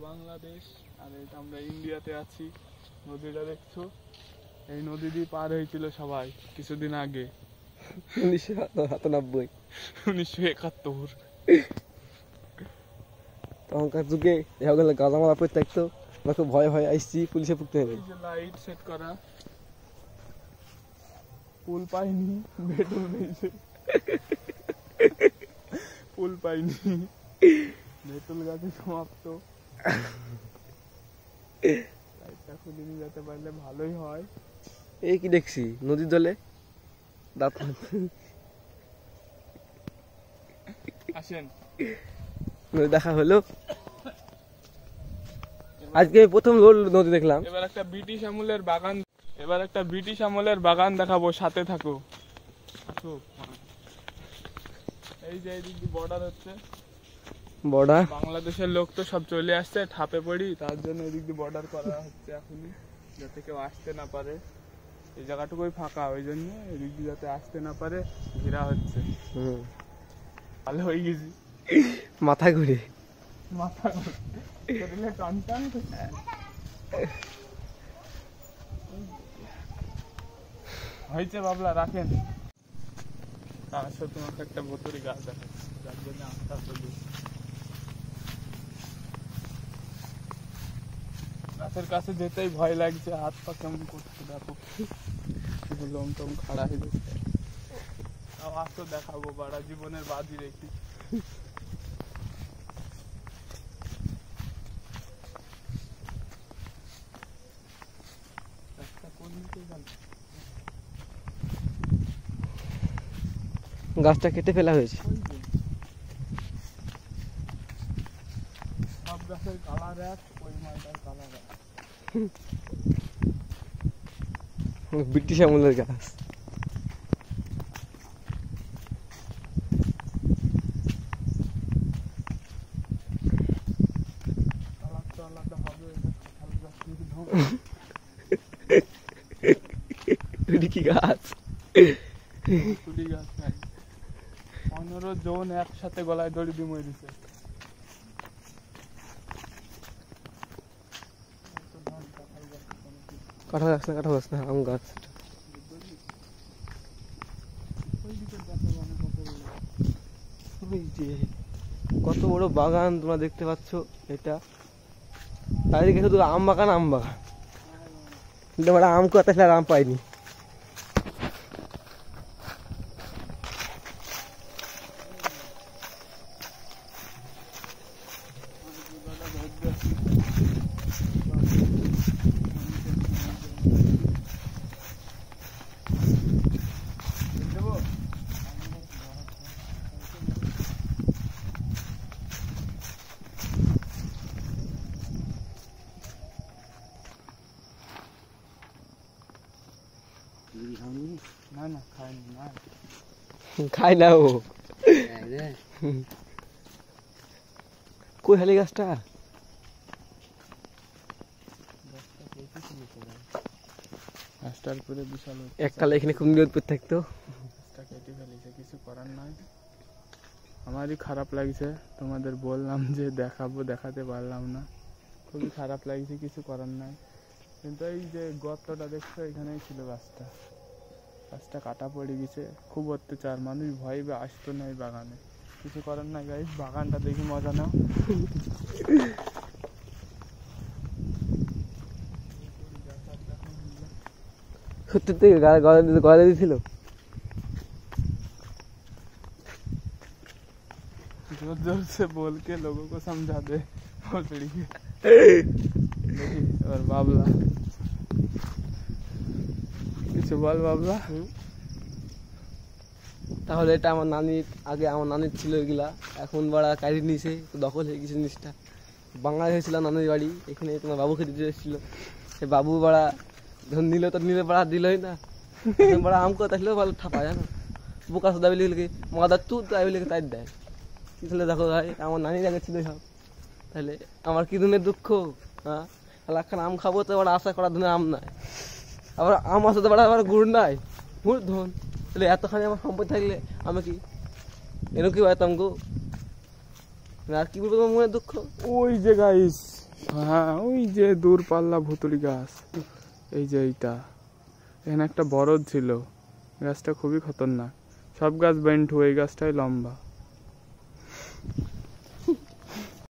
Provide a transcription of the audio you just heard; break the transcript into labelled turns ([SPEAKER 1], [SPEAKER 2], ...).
[SPEAKER 1] বাংলাদেশ আর এটা আমরা ইন্ডিয়াতে আছি। নদীটা দেখছো, এই নদী দিয়ে পার হয়েছিল সবাই কিছুদিন আগে
[SPEAKER 2] 1997
[SPEAKER 1] 1971।
[SPEAKER 2] তখনকার যুগে এগুলো গাঁজামালা পড়ে থাকতো, আমরা খুব ভয় ভয় আইসি পুলিশে পড়তে হবে।
[SPEAKER 1] লাইট সেট করা, পুল পাইনি, বেটুল পেয়েছে, পুল পাইনি, বেটুল গাছে সমাপ্ত। লাইটটা খুলে নিয়ে যেতে পারলে ভালোই হয়।
[SPEAKER 2] এই কি দেখছি নদীর জলে দাঁত
[SPEAKER 1] আসেন
[SPEAKER 2] দেখা হলো। আজকে প্রথম নদী দেখলাম।
[SPEAKER 1] এবার একটা ব্রিটিশ আমলের বাগান দেখাবো, সাথে থাকো। এই যে এইদিক দিয়ে বর্ডার হচ্ছে,
[SPEAKER 2] বর্ডার
[SPEAKER 1] বাংলাদেশের লোক তো সব চলে আসছে, ঠাপে পড়ি, তার জন্য এদিক দিয়ে বর্ডার করা হচ্ছে এখনই, যাতে কেউ আসতে না পারে। এই জায়গাটুকুই ফাঁকা, ওই জন্য এদিক দিয়ে যাতে আসতে না পারে ঘেরা হচ্ছে। ভালো হয়ে গেছি,
[SPEAKER 2] মাথা ঘুরে
[SPEAKER 1] টান টান হয়েছে। বাবলা রাখেন, আসো তোমাকে একটা ভুতুড়ি গাছ দেখাচ্ছি, যার জন্য আস্তে চলি। গাছের কাছে যেতেই ভয় লাগছে, হাত পা কেমন করছে, দেখো লোম টোম খাড়া হয়ে যাচ্ছে। তাও আসো দেখাবো, বাড়া জীবনের বাজি রেখি।
[SPEAKER 2] গাছটা কেটে ফেলা হয়েছে।
[SPEAKER 1] সব গাছের কালার এক, ওই মালটার কালার এক।
[SPEAKER 2] ব্রিটিশ আমলের গাছ।
[SPEAKER 1] কালার তো আলাদা হবে,
[SPEAKER 2] কি গাছ?
[SPEAKER 1] 15 জন একসাথে গলায় দড়ি দিয়ে মরে দিছে।
[SPEAKER 2] কাঁঠাল গাছ না আম গাছ। কত বড় বাগান তোমরা দেখতে পাচ্ছ, এটা চারিদিকে শুধু আম বাগান আম বাগান। আমরা আম কথা আম পাইনি।
[SPEAKER 1] না না খাইনি, না
[SPEAKER 2] খাই না ও। কই হালি গাছটা?
[SPEAKER 1] গাছটার উপরে বিশাল
[SPEAKER 2] এককালে এখানে খুব নিরাপদ থাকতো।
[SPEAKER 1] গাছটা কেটে ফেলেছে, কিছু করার নাই। আমারই খারাপ লাগছে, তোমাদের বললাম যে দেখাবো, দেখাতে পারলাম না, খুবই খারাপ লাগছে, কিছু করার নাই। কিন্তু এই যে গর্তটা দেখছো, এখানেই ছিল গাছটা, গাছটা কাটা পড়ে গেছে। খুব অত্যাচার, মানুষ ভয় আসতো না এই বাগানে, কিছু করার নাই। গাইস, বাগানটা দেখি মজা নাও।
[SPEAKER 2] সত্যি গলা দিয়েছিল।
[SPEAKER 1] जोर जोर से बोल के लोगों को समझा दे भोसड़ी के। और बाबला কিছু বল বাবলা।
[SPEAKER 2] তাহলে এটা আমার নানির, আগে আমার নানির ছিল এগুলা, এখন বড়া কাড়ি নিয়েছে, দখল হয়ে গেছে জিনিসটা। বাংলাদেশে ছিল নানির বাড়ি, এখানে তোমার বাবুকে দিতে এসেছিল। সে বাবু বড়া যখন নিল তো নিলে বড়া দিলই না, বড়া আম কথা ছিল ভালো ঠাপা জানো, বোকা সদা বলি লিখে মাদা তু তাই বলে তাই দেয়। তাহলে দেখো ভাই, আমার নানির আগে ছিল সব, তাহলে আমার কি ধরনের দুঃখ। হ্যাঁ, একখান আম খাবো তো বড় আশা করার ধরনের আম নাই, আবার আম আসে তো বড় আবার গুড় নাই, গুড় ধন। তাহলে এতখানি আমার সম্পদ থাকলে আমি কি এরকম কি পাইতাম গো। আর কি বলবো, মনে দুঃখ।
[SPEAKER 1] ওই যে গাইস হ্যাঁ ওই যে দূরপাল্লা ভুতুড়ি গাছ, এই যে এইটা, এখানে একটা বরজ ছিল, গাছটা খুবই খতরনাক। সব গাছ বেন্টু, এই গাছটাই লম্বা।